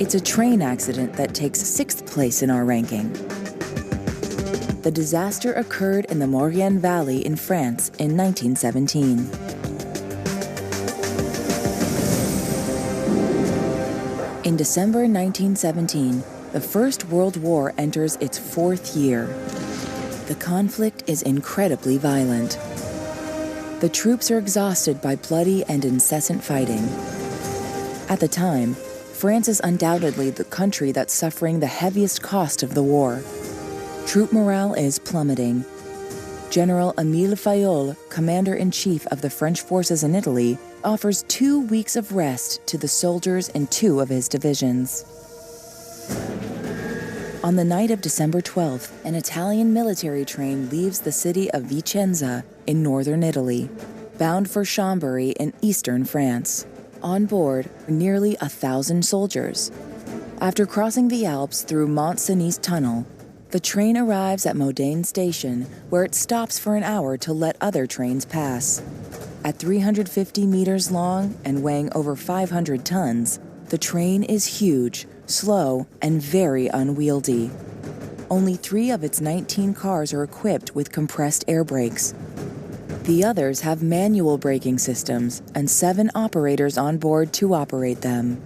It's a train accident that takes 6th place in our ranking. The disaster occurred in the Maurienne Valley in France in 1917. In December 1917, the First World War enters its 4th year. The conflict is incredibly violent. The troops are exhausted by bloody and incessant fighting. At the time, France is undoubtedly the country that's suffering the heaviest cost of the war. Troop morale is plummeting. General Émile Fayolle, commander-in-chief of the French forces in Italy, offers 2 weeks of rest to the soldiers in 2 of his divisions. On the night of December 12th, an Italian military train leaves the city of Vicenza in northern Italy, bound for Chambéry in eastern France. On board are nearly 1,000 soldiers. After crossing the Alps through Mont-Cenis Tunnel, the train arrives at Modane Station, where it stops for an hour to let other trains pass. At 350 meters long and weighing over 500 tons, the train is huge, slow, and very unwieldy. Only 3 of its 19 cars are equipped with compressed air brakes. The others have manual braking systems and 7 operators on board to operate them.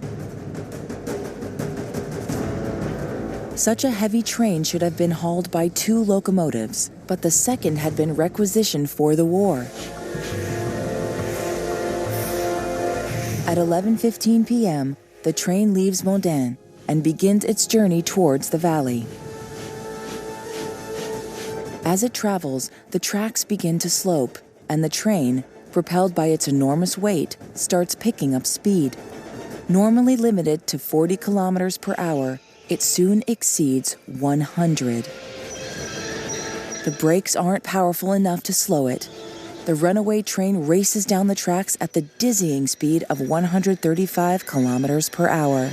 Such a heavy train should have been hauled by 2 locomotives, but the second had been requisitioned for the war. At 11:15 p.m., the train leaves Modane and begins its journey towards the valley. As it travels, the tracks begin to slope, and the train, propelled by its enormous weight, starts picking up speed. Normally limited to 40 kilometers per hour, it soon exceeds 100. The brakes aren't powerful enough to slow it. The runaway train races down the tracks at the dizzying speed of 135 kilometers per hour.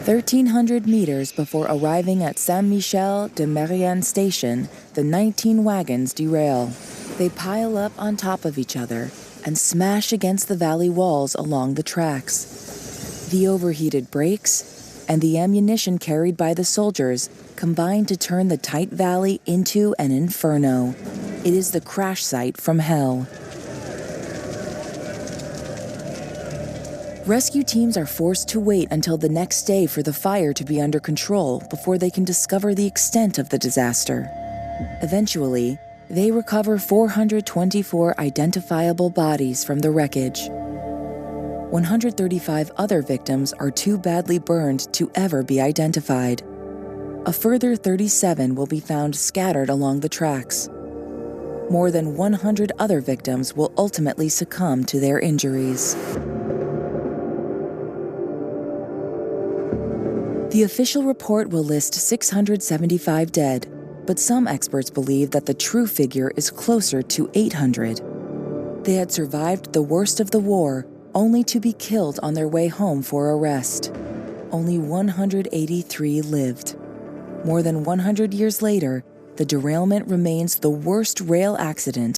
1,300 meters before arriving at Saint-Michel-de-Marienne station, the 19 wagons derail. They pile up on top of each other and smash against the valley walls along the tracks. The overheated brakes and the ammunition carried by the soldiers combine to turn the tight valley into an inferno. It is the crash site from hell. Rescue teams are forced to wait until the next day for the fire to be under control before they can discover the extent of the disaster. Eventually, they recover 424 identifiable bodies from the wreckage. 135 other victims are too badly burned to ever be identified. A further 37 will be found scattered along the tracks. More than 100 other victims will ultimately succumb to their injuries. The official report will list 675 dead, but some experts believe that the true figure is closer to 800. They had survived the worst of the war, only to be killed on their way home for a rest. Only 183 lived. More than 100 years later, the derailment remains the worst rail accident